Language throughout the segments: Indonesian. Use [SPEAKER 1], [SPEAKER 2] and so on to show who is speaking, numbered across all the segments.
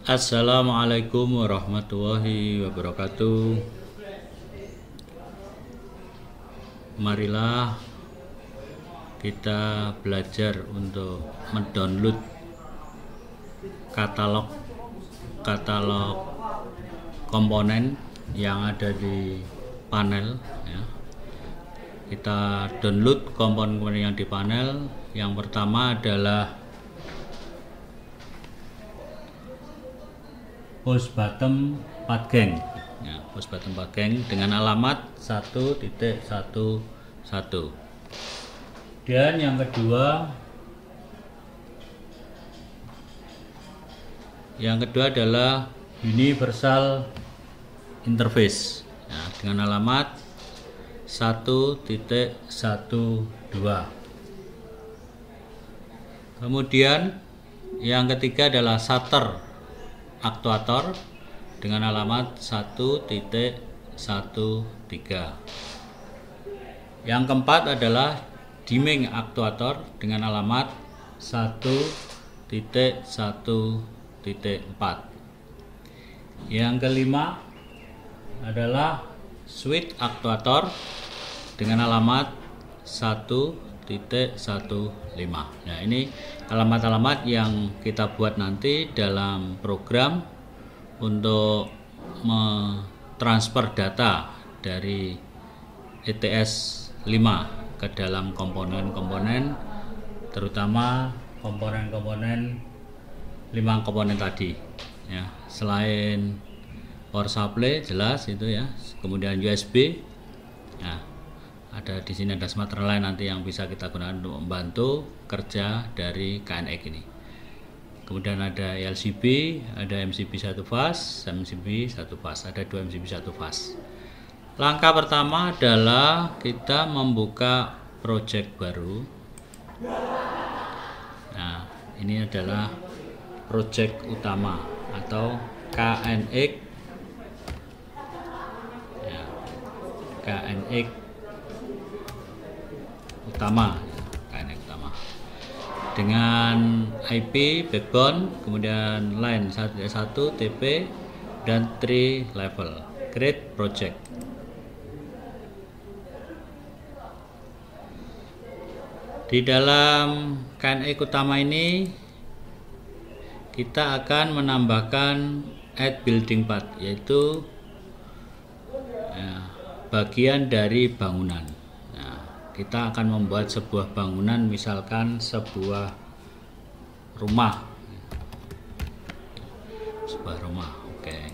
[SPEAKER 1] Assalamualaikum warahmatullahi wabarakatuh. Marilah kita belajar untuk mendownload katalog komponen yang ada di panel ya. Kita download komponen yang di panel. Yang pertama adalah push button 4 gang ya, push button 4 gang dengan alamat 1.11. Dan yang kedua adalah universal interface ya, dengan alamat 1.12. Kemudian yang ketiga adalah shutter aktuator dengan alamat 1.13. Yang keempat adalah dimming aktuator dengan alamat 1.1.4. Yang kelima adalah switch aktuator dengan alamat 1.15. Nah, ini alamat-alamat yang kita buat nanti dalam program untuk mentransfer data dari ETS 5 ke dalam komponen-komponen, terutama komponen-komponen 5 komponen tadi ya. Selain power supply jelas itu ya, kemudian USB ya. Ada di sini ada smart relay nanti yang bisa kita gunakan untuk membantu kerja dari KNX ini. Kemudian ada LCB, ada MCB 1 fase, MCB 1 fase, ada 2 MCB 1 fase. Langkah pertama adalah kita membuka project baru. Nah, ini adalah project utama atau KNX ya, KNX utama dengan IP backbone, kemudian line 1 TP dan 3 level. Create project. Di dalam KNX utama ini kita akan menambahkan add building part, yaitu ya, bagian dari bangunan. Kita akan membuat sebuah bangunan, misalkan sebuah rumah. Oke.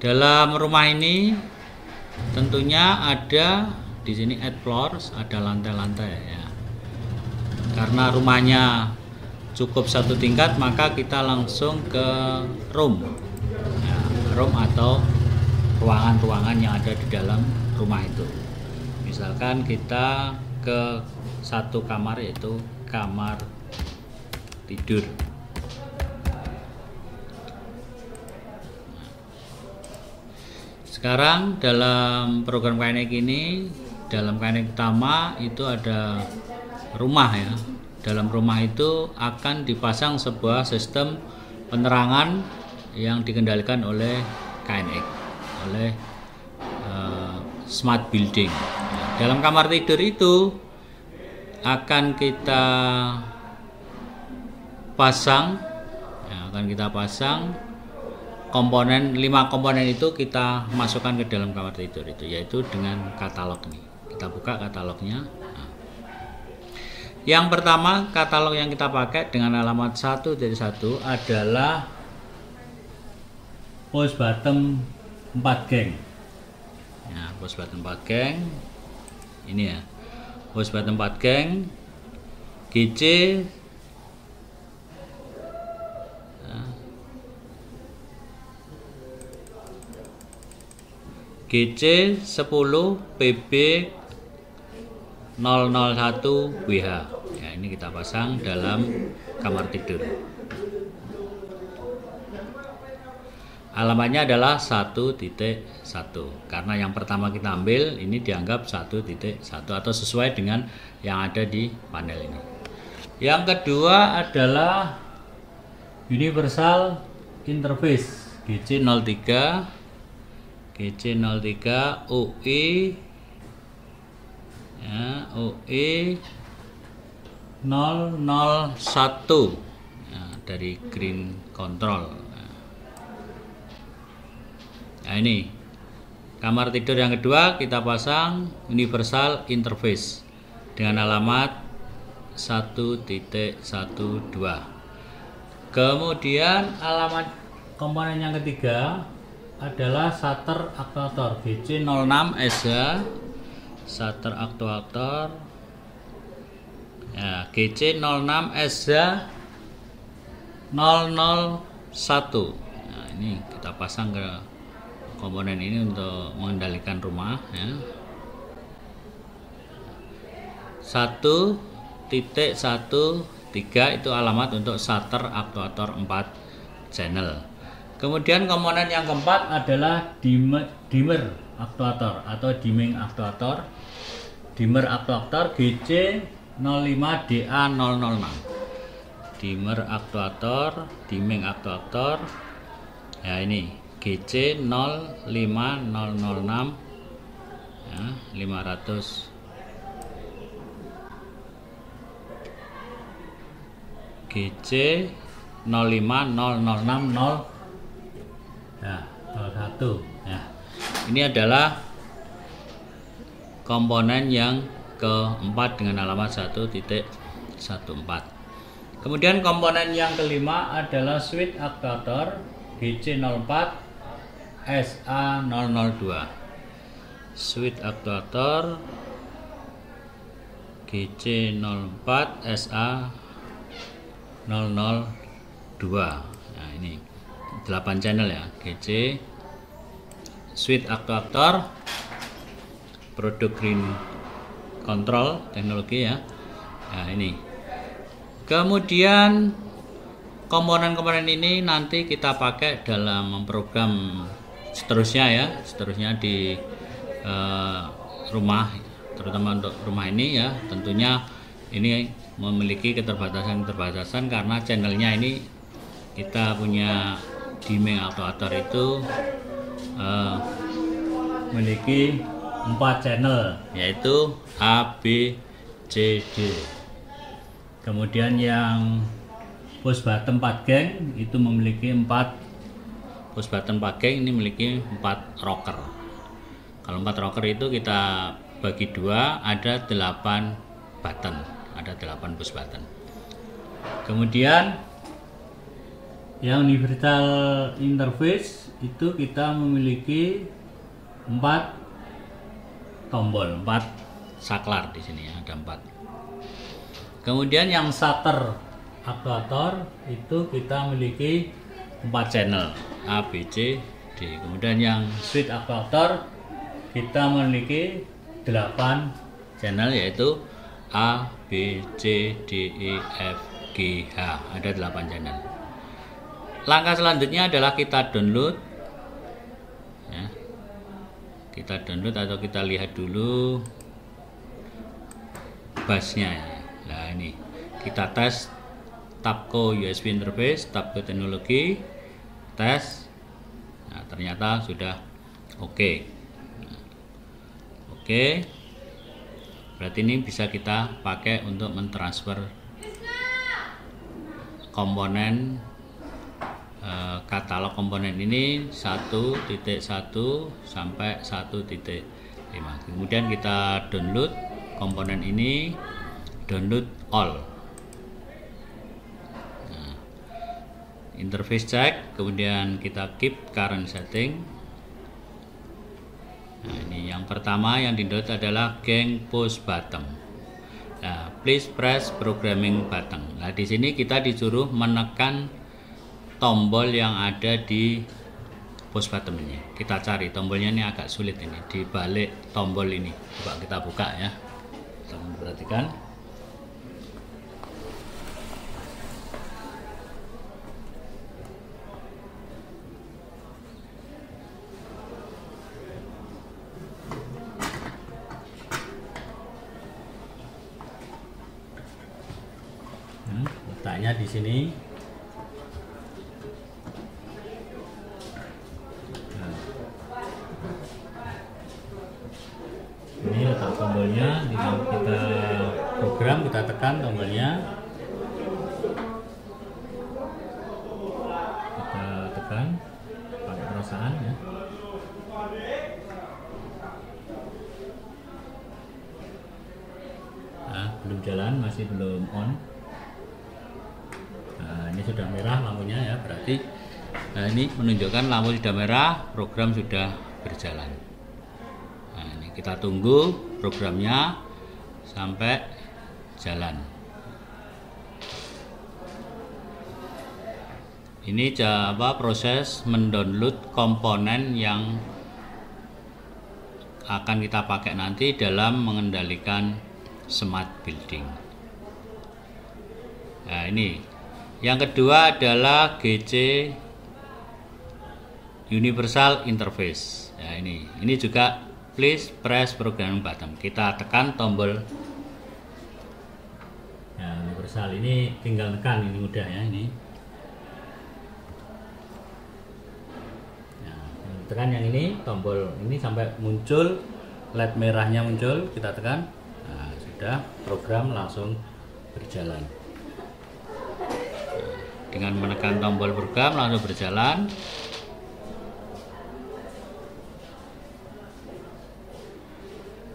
[SPEAKER 1] Dalam rumah ini tentunya ada di sini add floors, ada lantai-lantai ya. Karena rumahnya cukup satu tingkat, maka kita langsung ke room. Ya, room atau ruangan-ruangan yang ada di dalam rumah itu. Misalkan kita ke satu kamar, yaitu kamar tidur. Sekarang dalam program KNX ini, dalam KNX utama itu ada rumah ya. Dalam rumah itu akan dipasang sebuah sistem penerangan yang dikendalikan oleh KNX, oleh smart building. Dalam kamar tidur itu akan kita pasang komponen 5 komponen itu kita masukkan ke dalam kamar tidur itu, yaitu dengan katalog nih. Kita buka katalognya. Nah, yang pertama katalog yang kita pakai dengan alamat 1.1 adalah push button 4 gang. Ya, push button 4 gang ini ya, push button 4 gang GC ya. GC 10 PB 001 WH ya, ini kita pasang dalam kamar tidur. Alamatnya adalah 1.1 karena yang pertama kita ambil ini dianggap 1.1 atau sesuai dengan yang ada di panel ini. Yang kedua adalah Universal Interface GC03 OE ya, OE 001 ya, dari Green Control. Nah, ini kamar tidur yang kedua, kita pasang Universal Interface dengan alamat 1.12. Kemudian alamat komponen yang ketiga adalah shutter aktuator GC06 SH, shutter aktuator ya, GC06 SH 001. Nah, ini kita pasang ke komponen ini untuk mengendalikan rumah ya. 1.13 itu alamat untuk shutter aktuator 4 channel. Kemudian komponen yang keempat adalah dimmer aktuator atau dimming aktuator. Dimmer aktuator GC05DA006. Dimmer aktuator, dimming aktuator. Ya, ini GC05006 ya, 500 GC05006 ya, 01 ya. Ini adalah komponen yang keempat dengan alamat 1.14. Kemudian komponen yang kelima adalah switch aktuator GC04 SA002. Switch aktuator GC04 SA002. Nah, ini 8 channel ya, GC switch aktuator produk Green Control teknologi ya. Nah, ini. Kemudian komponen-komponen ini nanti kita pakai dalam memprogram seterusnya ya, seterusnya di rumah, terutama untuk rumah ini ya. Tentunya ini memiliki keterbatasan karena channelnya ini kita punya dimming aktuator itu memiliki 4 channel, yaitu A, B, C, D. Kemudian yang push button 4 gang itu memiliki 4 push button 4 gang, ini memiliki 4 rocker. Kalau 4 rocker itu kita bagi 2, ada 8 button, ada 8 push button. Kemudian yang universal interface itu kita memiliki 4 tombol, 4 saklar di sini ya, ada 4. Kemudian yang shutter aktuator itu kita memiliki 4 channel A, B, C, D. Kemudian yang switch aktuator kita memiliki 8 channel, yaitu A, B, C, D, E, F, G, H. Ada 8 channel. Langkah selanjutnya adalah kita download ya. Kita download atau kita lihat dulu busnya ya. Nah, ini kita tes Tabco USB interface, Tabco teknologi, tes. Nah, ternyata sudah oke. Oke. Berarti ini bisa kita pakai untuk mentransfer komponen katalog komponen ini 1.1 sampai 1.5. Kemudian kita download komponen ini, download all. Nah, interface check, kemudian kita keep current setting. Nah, ini yang pertama yang di-download adalah gang push button. Nah, please press programming button. Nah, di sini kita disuruh menekan tombol yang ada di push button ini. Kita cari tombolnya, ini agak sulit ini di balik tombol ini. Coba kita buka ya. Teman perhatikan. Letaknya di sini. tombolnya, kita program, kita tekan tombolnya, kita tekan pakai perasaan ya. Nah, belum jalan, masih belum on. Nah, ini sudah merah lampunya ya, berarti ini menunjukkan lampu sudah merah, program sudah berjalan. Nah, ini kita tunggu programnya sampai jalan. Ini proses mendownload komponen yang akan kita pakai nanti dalam mengendalikan smart building. Nah, ini yang kedua adalah GC Universal Interface. Nah, ini juga please press programming button. Kita tekan tombol. Nah, universal ini tinggal tekan, ini mudah ya ini. Nah, tekan yang ini, tombol ini sampai muncul LED merahnya muncul, kita tekan. Nah, sudah, program langsung berjalan. Dengan menekan tombol program langsung berjalan.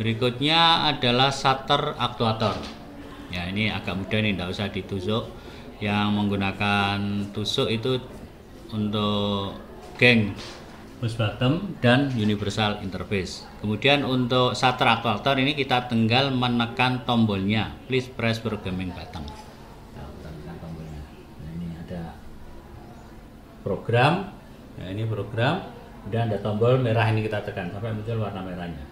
[SPEAKER 1] Berikutnya adalah shutter aktuator. Ya, ini agak mudah nih, tidak usah ditusuk. Yang menggunakan tusuk itu untuk gang push button dan universal interface. Kemudian untuk shutter aktuator ini kita tinggal menekan tombolnya. Please press programming button. Nah, kita tekan tombolnya. Nah, ini ada program. Nah, ini program. Dan ada tombol merah, ini kita tekan sampai muncul warna merahnya.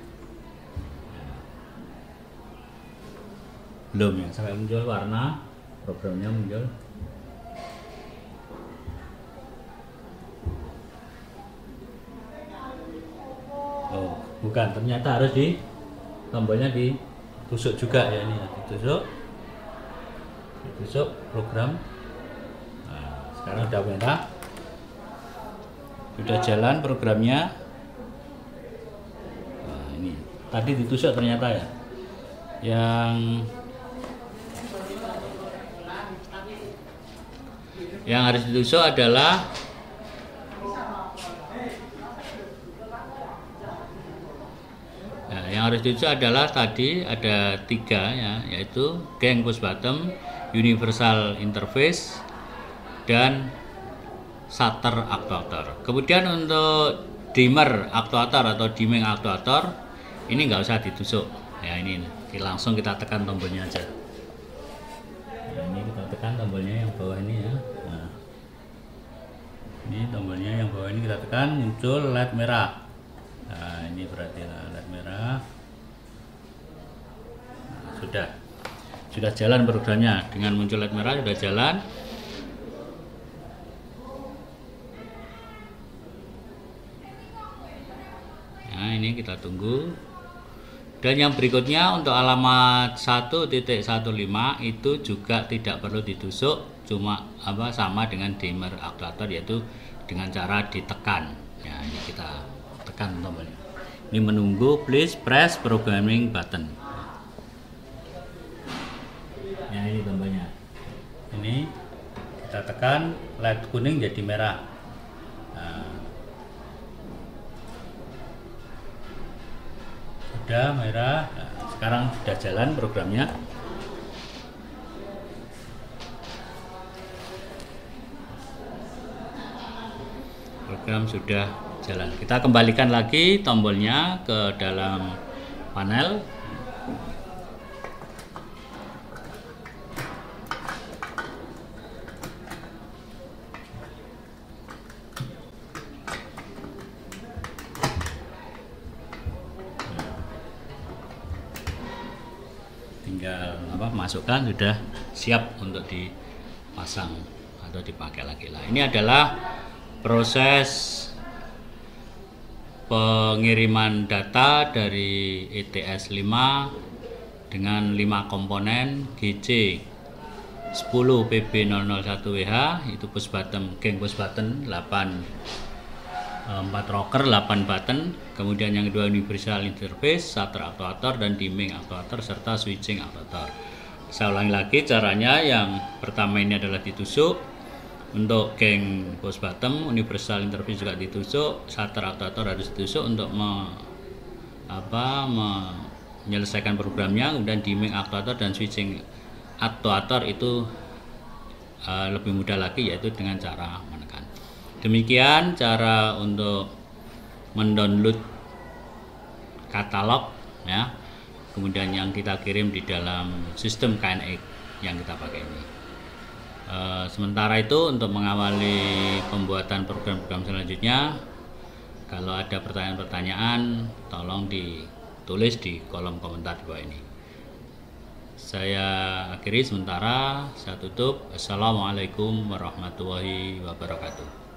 [SPEAKER 1] Belum ya, sampai muncul warna programnya muncul. Oh, bukan, ternyata harus di tombolnya ditusuk juga ya, ini ditusuk program. Nah, sekarang udah merah, sudah jalan programnya. Nah, ini tadi ditusuk ternyata ya. Yang harus ditusuk adalah tadi ada 3 ya, yaitu gang push button, universal interface, dan shutter aktuator. Kemudian untuk dimmer aktuator atau dimming aktuator ini nggak usah ditusuk ya, ini langsung kita tekan tombolnya aja. Nah, ini kita tekan tombolnya yang bawah ini ya. Nah, ini tombolnya yang bawah ini kita tekan, muncul LED merah. Nah, ini berarti LED merah. Nah, sudah jalan programnya, dengan muncul LED merah sudah jalan. Nah, ini kita tunggu. Dan yang berikutnya untuk alamat 1.15 itu juga tidak perlu ditusuk, cuma sama dengan dimmer aktuator, yaitu dengan cara ditekan. Ya, ini kita tekan tombolnya. Ini menunggu, please press programming button. Ya, ini tombolnya. Ini kita tekan, LED kuning jadi merah. Nah, sudah merah. Nah, sekarang sudah jalan programnya. Program sudah jalan. Kita kembalikan lagi tombolnya ke dalam panel. Tinggal masukkan, sudah siap untuk dipasang atau dipakai lagi lah. Ini adalah proses pengiriman data dari ETS 5 dengan 5 komponen GC 10 PB001WH, itu push button, gang push button 8 4 rocker, 8 button, kemudian yang kedua universal interface, shutter actuator dan dimming actuator serta switching actuator. Saya ulangi lagi caranya. Yang pertama ini adalah ditusuk. Untuk geng push button, universal interface juga ditusuk, shutter actuator harus ditusuk untuk menyelesaikan programnya. Kemudian dimming actuator dan switching actuator itu lebih mudah lagi, yaitu dengan cara menekan. Demikian cara untuk mendownload katalog ya, kemudian yang kita kirim di dalam sistem KNX yang kita pakai ini. Sementara itu, untuk mengawali pembuatan program-program selanjutnya, kalau ada pertanyaan-pertanyaan tolong ditulis di kolom komentar di bawah ini. Saya akhiri sementara, saya tutup. Assalamualaikum warahmatullahi wabarakatuh.